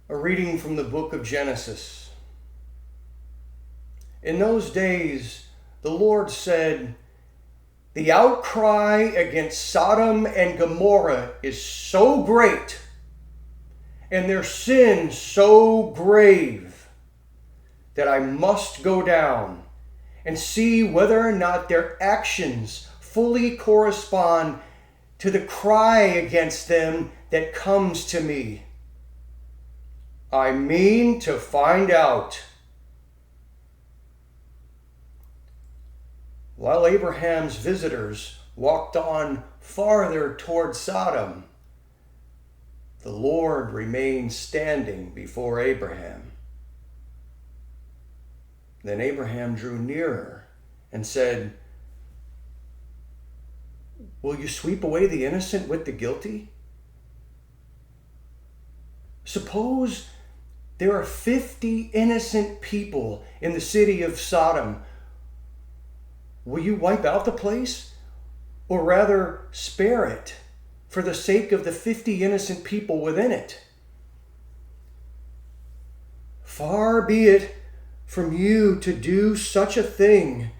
A reading from the book of Genesis. In those days, the Lord said, "The outcry against Sodom and Gomorrah is so great, and their sin so grave, that I must go down and see whether or not their actions fully correspond to the cry against them that comes to me. I mean to find out." While Abraham's visitors walked on farther toward Sodom, the Lord remained standing before Abraham. Then Abraham drew nearer and said, "Will you sweep away the innocent with the guilty? Suppose there are 50 innocent people in the city of Sodom. Will you wipe out the place, or rather spare it for the sake of the 50 innocent people within it? Far be it from you to do such a thing,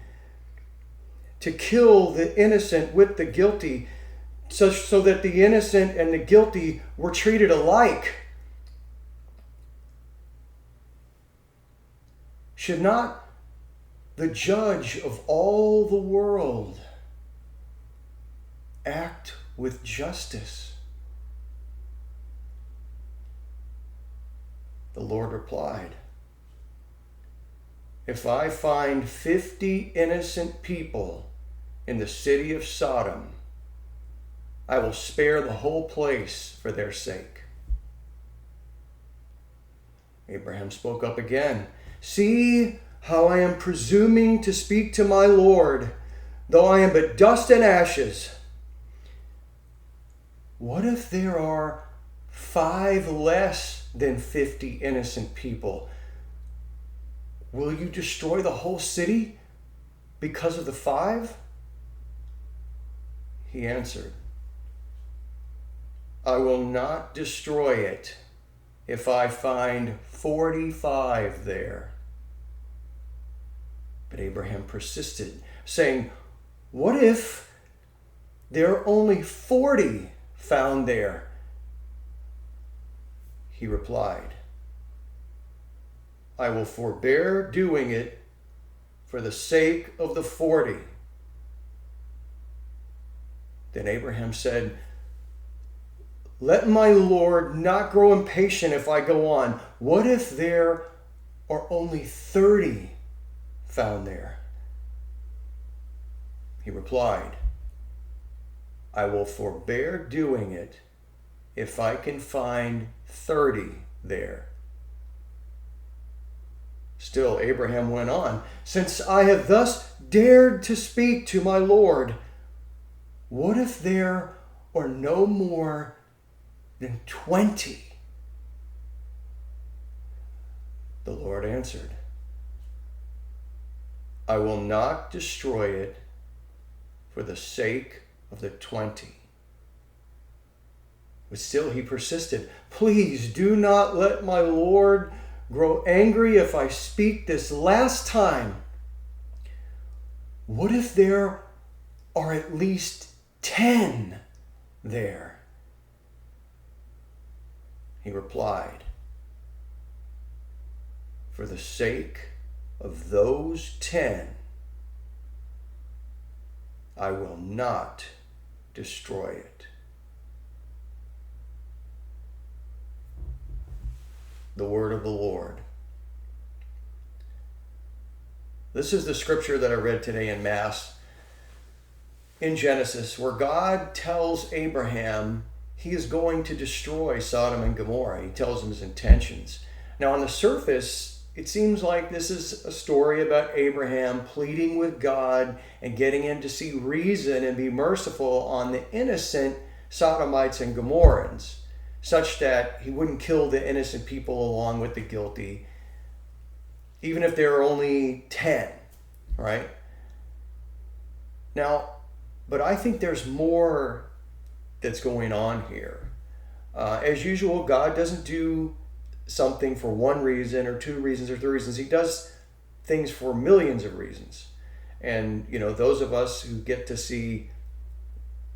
to kill the innocent with the guilty, so that the innocent and the guilty were treated alike. Should not the judge of all the world act with justice?" The Lord replied, "If I find 50 innocent people in the city of Sodom, I will spare the whole place for their sake." Abraham spoke up again. "See how I am presuming to speak to my Lord, though I am but dust and ashes. What if there are 5 less than 50 innocent people? Will you destroy the whole city because of the 5? He answered, "I will not destroy it if I find 45 there." But Abraham persisted, saying, "What if there are only 40 found there?" He replied, "I will forbear doing it for the sake of the 40. Then Abraham said, "Let my Lord not grow impatient if I go on. What if there are only 30 found there?" He replied, "I will forbear doing it if I can find 30 there." Still Abraham went on, "Since I have thus dared to speak to my Lord, what if there are no more than 20? The Lord answered, "I will not destroy it for the sake of the 20. But still he persisted, "Please do not let my Lord grow angry if I speak this last time. What if there are at least 10 there?" He replied, "For the sake of those 10, I will not destroy it." The word of the Lord. This is the scripture that I read today in Mass in Genesis, where God tells Abraham he is going to destroy Sodom and Gomorrah. He tells him his intentions. Now, on the surface, it seems like this is a story about Abraham pleading with God and getting him to see reason and be merciful on the innocent Sodomites and Gomorrahans, such that he wouldn't kill the innocent people along with the guilty, even if there are only 10, right? Now, but I think there's more that's going on here. As usual, God doesn't do something for one reason or two reasons or three reasons. He does things for millions of reasons. And, those of us who get to see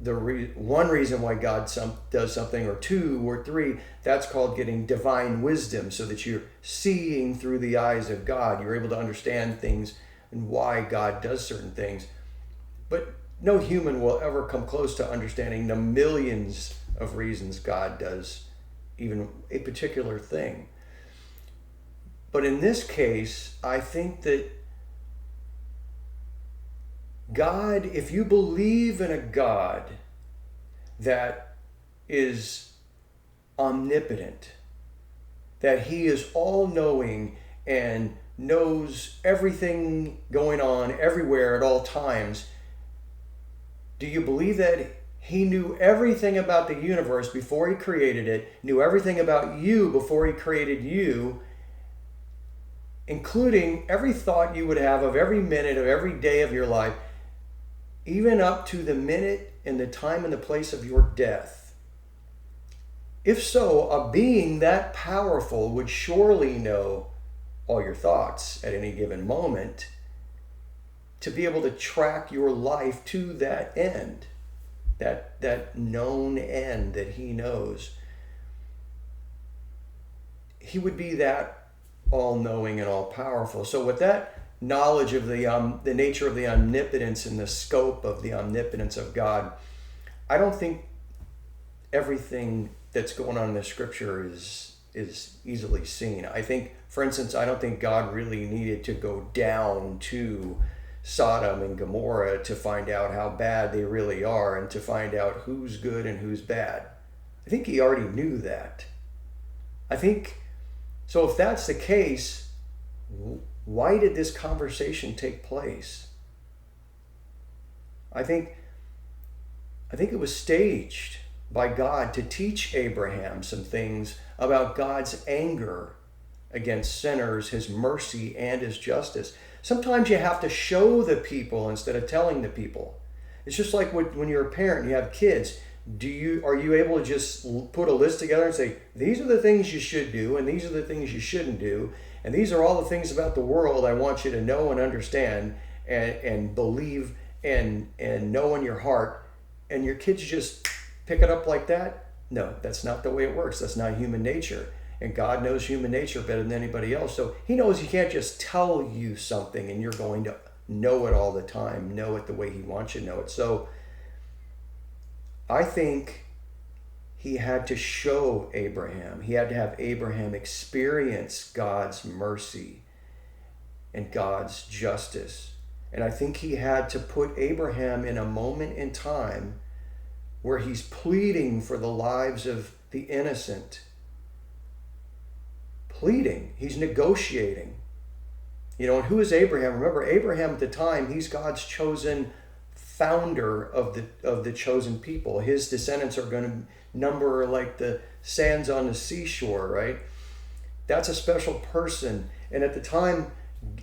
one reason why God does something, or two or three, that's called getting divine wisdom, so that you're seeing through the eyes of God. You're able to understand things and why God does certain things. But no human will ever come close to understanding the millions of reasons God does even a particular thing. But in this case, I think that God, if you believe in a God that is omnipotent, that he is all-knowing and knows everything going on everywhere at all times, do you believe that he knew everything about the universe before he created it, knew everything about you before he created you, including every thought you would have of every minute of every day of your life, even up to the minute and the time and the place of your death? If so, a being that powerful would surely know all your thoughts at any given moment, to be able to track your life to that end, that known end that he knows. He would be that all-knowing and all-powerful. So with that knowledge of the nature of the omnipotence and the scope of the omnipotence of God, I don't think everything that's going on in the scripture is easily seen. I think, for instance, I don't think God really needed to go down to Sodom and Gomorrah to find out how bad they really are and to find out who's good and who's bad. I think he already knew that. I think, so if that's the case, why did this conversation take place? I think it was staged by God to teach Abraham some things about God's anger against sinners, his mercy, and his justice. Sometimes you have to show the people instead of telling the people. It's just like when you're a parent and you have kids. Are you able to just put a list together and say, these are the things you should do and these are the things you shouldn't do, and these are all the things about the world I want you to know and understand and believe and know in your heart, and your kids just pick it up like that? No, that's not the way it works. That's not human nature. And God knows human nature better than anybody else. So he knows he can't just tell you something and you're going to know it all the time, know it the way he wants you to know it. So I think he had to show Abraham. He had to have Abraham experience God's mercy and God's justice. And I think he had to put Abraham in a moment in time where he's pleading for the lives of the innocent. Pleading. He's negotiating. And who is Abraham? Remember, Abraham at the time, he's God's chosen founder of the chosen people. His descendants are going to number like the sands on the seashore, right? That's a special person. And at the time,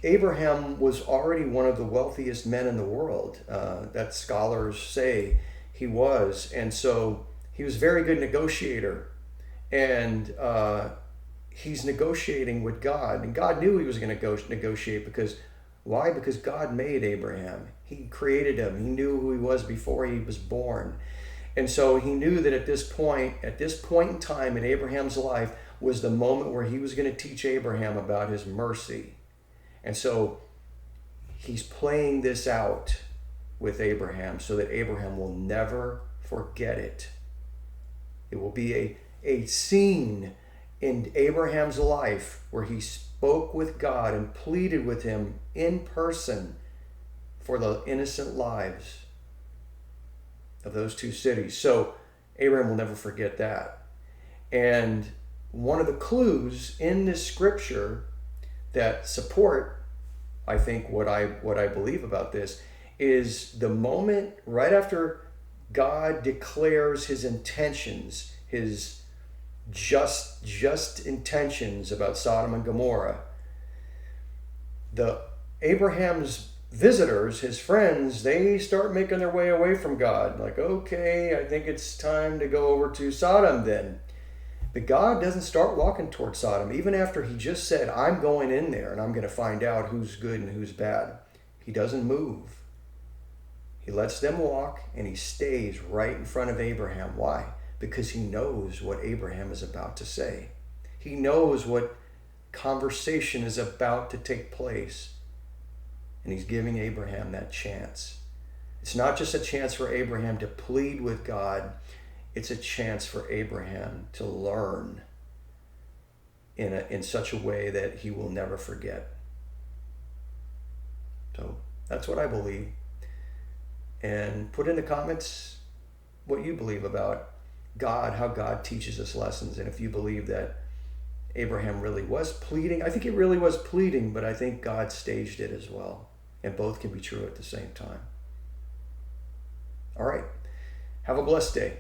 Abraham was already one of the wealthiest men in the world. That scholars say he was. And so he was a very good negotiator. And he's negotiating with God. And God knew he was going to negotiate because, why? Because God made Abraham. He created him. He knew who he was before he was born. And so he knew that at this point in time in Abraham's life was the moment where he was going to teach Abraham about his mercy. And so he's playing this out with Abraham so that Abraham will never forget it. It will be a scene in Abraham's life where he spoke with God and pleaded with him in person for the innocent lives of those two cities. So Abraham will never forget that. And one of the clues in this scripture that support, I think, what I believe about this is the moment right after God declares his intentions, his just intentions about Sodom and Gomorrah. Abraham's visitors, his friends, they start making their way away from God. Like, okay, I think it's time to go over to Sodom then. But God doesn't start walking toward Sodom, even after he just said, I'm going in there and I'm going to find out who's good and who's bad. He doesn't move. He lets them walk and he stays right in front of Abraham. Why? Because he knows what Abraham is about to say. He knows what conversation is about to take place. And he's giving Abraham that chance. It's not just a chance for Abraham to plead with God. It's a chance for Abraham to learn in such a way that he will never forget. So that's what I believe. And put in the comments what you believe about God, how God teaches us lessons, and if you believe that Abraham really was pleading. I think he really was pleading, but I think God staged it as well. And both can be true at the same time. All right. Have a blessed day.